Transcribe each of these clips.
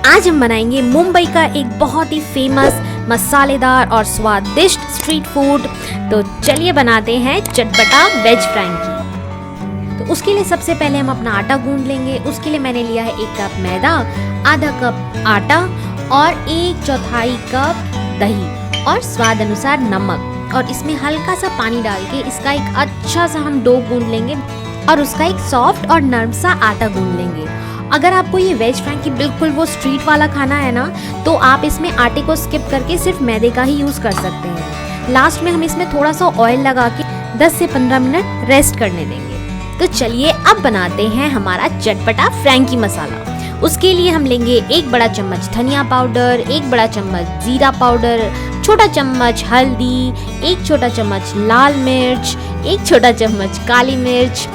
आज हम बनाएंगे मुंबई का एक बहुत ही फेमस मसालेदार और स्वादिष्ट स्ट्रीट फूड। तो चलिए बनाते हैं चटपटा वेज फ्रैंकी। तो उसके लिए सबसे पहले हम अपना आटा गूंद लेंगे। उसके लिए मैंने लिया है 1 कप मैदा, आधा कप आटा और 1/4 कप दही और स्वाद अनुसार नमक। और इसमें हल्का सा पानी डाल के इसका एक अच्छा सा हम डो गूंद लेंगे और उसका एक सॉफ्ट और नरम सा आटा गूंद लेंगे। अगर आपको ये वेज फ्रैंकी बिल्कुल वो स्ट्रीट वाला खाना है ना, तो आप इसमें आटे को स्किप करके सिर्फ मैदे का ही यूज़ कर सकते हैं। लास्ट में हम इसमें थोड़ा सा ऑयल लगा के 10 से 15 मिनट रेस्ट करने देंगे। तो चलिए अब बनाते हैं हमारा चटपटा फ्रैंकी मसाला। उसके लिए हम लेंगे 1 बड़ा चम्मच धनिया पाउडर, 1 बड़ा चम्मच जीरा पाउडर, छोटा चम्मच हल्दी, 1 छोटा चम्मच लाल मिर्च, 1 छोटा चम्मच काली मिर्च,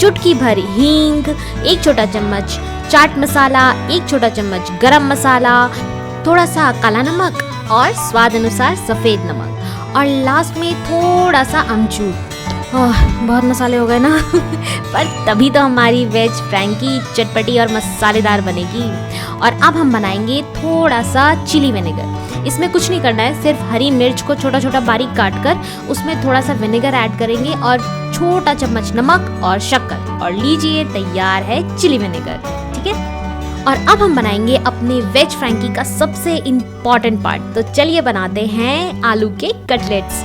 चुटकी भर हींग, 1 छोटा चम्मच चाट मसाला, 1 छोटा चम्मच गरम मसाला, थोड़ा सा काला नमक और स्वाद अनुसार सफ़ेद नमक और लास्ट में थोड़ा सा अमचूर। बहुत मसाले हो गए ना पर तभी तो हमारी वेज फ्रैंकी चटपटी और मसालेदार बनेगी। और अब हम बनाएंगे थोड़ा सा चिली विनेगर। इसमें कुछ नहीं करना है, सिर्फ हरी मिर्च को छोटा छोटा बारीक काट कर उसमें थोड़ा सा विनेगर ऐड करेंगे और छोटा चम्मच नमक और शक्कर, और लीजिए तैयार है चिली विनेगर। ठीक है। और अब हम बनाएंगे अपने वेज फ्रैंकी का सबसे इम्पॉर्टेंट पार्ट। तो चलिए बनाते हैं आलू के कटलेट्स।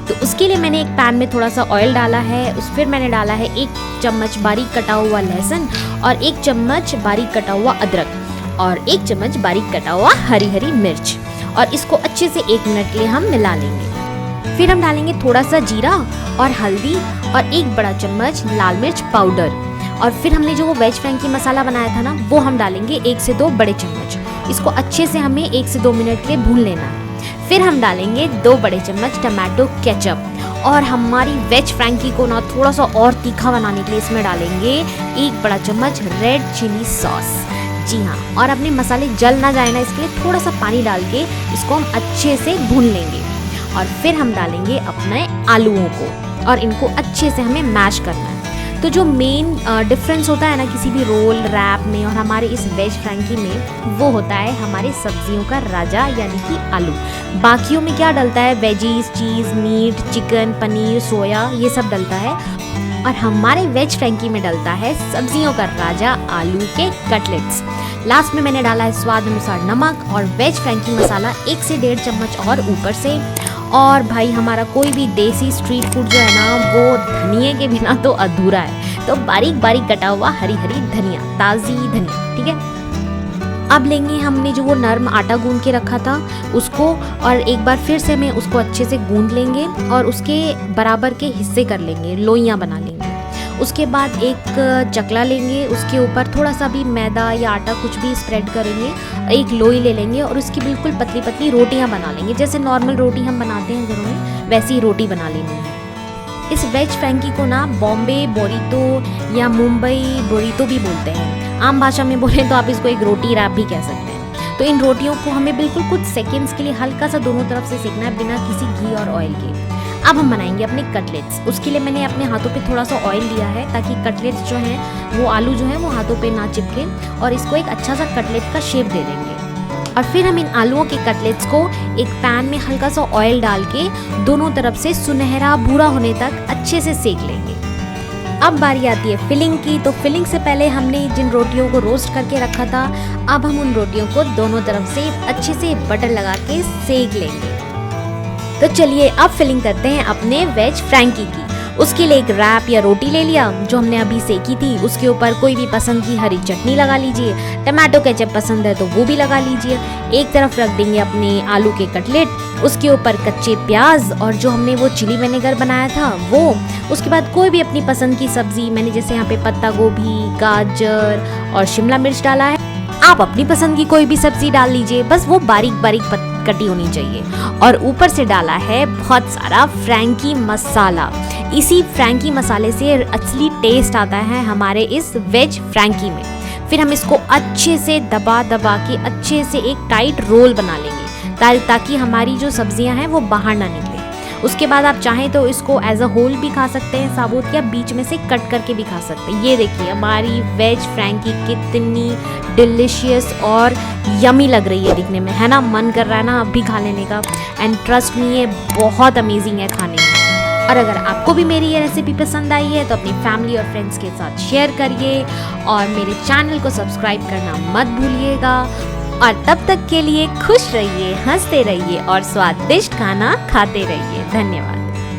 तो उसके लिए मैंने एक पैन में थोड़ा सा ऑयल डाला है। फिर मैंने डाला है 1 चम्मच बारीक कटा हुआ लहसुन और 1 चम्मच बारीक कटा हुआ अदरक और 1 चम्मच बारीक कटा हुआ हरी हरी मिर्च, और इसको अच्छे से 1 मिनट के लिए हम मिला लेंगे। फिर हम डालेंगे थोड़ा सा जीरा और हल्दी और 1 बड़ा चम्मच लाल मिर्च पाउडर, और फिर हमने जो वो वेज फ्रैंकी मसाला बनाया था ना, वो हम डालेंगे 1 से 2 बड़े चम्मच। इसको अच्छे से हमें 1 से 2 मिनट के लिए भून लेना है। फिर हम डालेंगे 2 बड़े चम्मच टमाटो केचप, और हमारी वेज फ्रैंकी को ना थोड़ा सा और तीखा बनाने के लिए इसमें डालेंगे 1 बड़ा चम्मच रेड चिली सॉस। जी हाँ, और अपने मसाले जल ना जाए ना, इसके लिए थोड़ा सा पानी डाल के इसको हम अच्छे से भून लेंगे। और फिर हम डालेंगे अपने आलूओं को और इनको अच्छे से हमें मैश करना है। तो जो मेन डिफरेंस होता है ना किसी भी रोल रैप में और हमारे इस वेज फ्रैंकी में, वो होता है हमारे सब्जियों का राजा यानी कि आलू। बाकियों में क्या डलता है, वेजीज, चीज़, मीट, चिकन, पनीर, सोया, ये सब डलता है, और हमारे वेज फ्रैंकी में डलता है सब्जियों का राजा आलू के कटलेट्स। लास्ट में मैंने डाला है स्वाद अनुसार नमक और वेज फ्रैंकी मसाला 1 से 1.5 चम्मच और ऊपर से। और भाई हमारा कोई भी देसी स्ट्रीट फूड जो है ना, वो धनिए के बिना तो अधूरा है। तो बारीक बारीक कटा हुआ हरी हरी धनिया, ताज़ी धनिया। ठीक है। अब लेंगे हमने जो वो नरम आटा गूंद के रखा था उसको, और एक बार फिर से मैं उसको अच्छे से गूंद लेंगे और उसके बराबर के हिस्से कर लेंगे, लोइयाँ बना लेंगे। उसके बाद एक चकला लेंगे, उसके ऊपर थोड़ा सा भी मैदा या आटा कुछ भी स्प्रेड करेंगे, एक लोई ले लेंगे और उसकी बिल्कुल पतली पतली रोटियां बना लेंगे। जैसे नॉर्मल रोटी हम बनाते हैं घरों में, वैसी रोटी बना लेनी है। इस वेज फ्रैंकी को ना बॉम्बे बोरितो या मुंबई बोरितो भी बोलते हैं। आम भाषा में बोलें तो आप इसको एक रोटी रैप भी कह सकते हैं। तो इन रोटियों को हमें बिल्कुल कुछ सेकेंड्स के लिए हल्का सा दोनों तरफ से सेकना है, बिना किसी घी और ऑयल के। अब हम बनाएंगे अपने कटलेट्स। उसके लिए मैंने अपने हाथों पे थोड़ा सा ऑयल लिया है, ताकि कटलेट्स जो हैं वो आलू जो है वो हाथों पे ना चिपके, और इसको एक अच्छा सा कटलेट का शेप दे देंगे। और फिर हम इन आलूओं के कटलेट्स को एक पैन में हल्का सा ऑयल डाल के दोनों तरफ से सुनहरा भूरा होने तक अच्छे से सेक लेंगे। अब बारी आती है फिलिंग की। तो फिलिंग से पहले हमने जिन रोटियों को रोस्ट करके रखा था, अब हम उन रोटियों को दोनों तरफ से अच्छे से बटर लगा के सेक लेंगे। तो चलिए अब फिलिंग करते हैं अपने वेज फ्रैंकी की। उसके लिए एक रैप या रोटी ले लिया जो हमने अभी सेकी थी, उसके ऊपर कोई भी पसंद की हरी चटनी लगा लीजिए, टमाटो केचप पसंद है तो वो भी लगा लीजिए। एक तरफ रख देंगे अपने आलू के कटलेट, उसके ऊपर कच्चे प्याज और जो हमने वो चिली विनेगर बनाया था वो। उसके बाद कोई भी अपनी पसंद की सब्जी, मैंने जैसे यहाँ पे पत्ता गोभी, गाजर और शिमला मिर्च डाला है। आप अपनी पसंद की कोई भी सब्जी डाल लीजिए, बस वो बारीक बारीक कटी होनी चाहिए। और ऊपर से डाला है बहुत सारा फ्रैंकी मसाला। इसी फ्रैंकी मसाले से असली टेस्ट आता है हमारे इस वेज फ्रैंकी में। फिर हम इसको अच्छे से दबा दबा के अच्छे से एक टाइट रोल बना लेंगे, ताकि हमारी जो सब्जियां हैं वो बाहर ना निकले। उसके बाद आप चाहें तो इसको एज अ होल भी खा सकते हैं साबुत, या बीच में से कट करके भी खा सकते हैं। ये देखिए हमारी वेज फ्रैंकी कितनी डिलिशियस और यमी लग रही है दिखने में, है ना। मन कर रहा है ना अभी खा लेने का। एंड ट्रस्ट मी, ये बहुत अमेजिंग है खाने में। और अगर आपको भी मेरी ये रेसिपी पसंद आई है तो अपनी फैमिली और फ्रेंड्स के साथ शेयर करिए और मेरे चैनल को सब्सक्राइब करना मत भूलिएगा। और तब तक के लिए खुश रहिए, हंसते रहिए और स्वादिष्ट खाना खाते रहिए। धन्यवाद।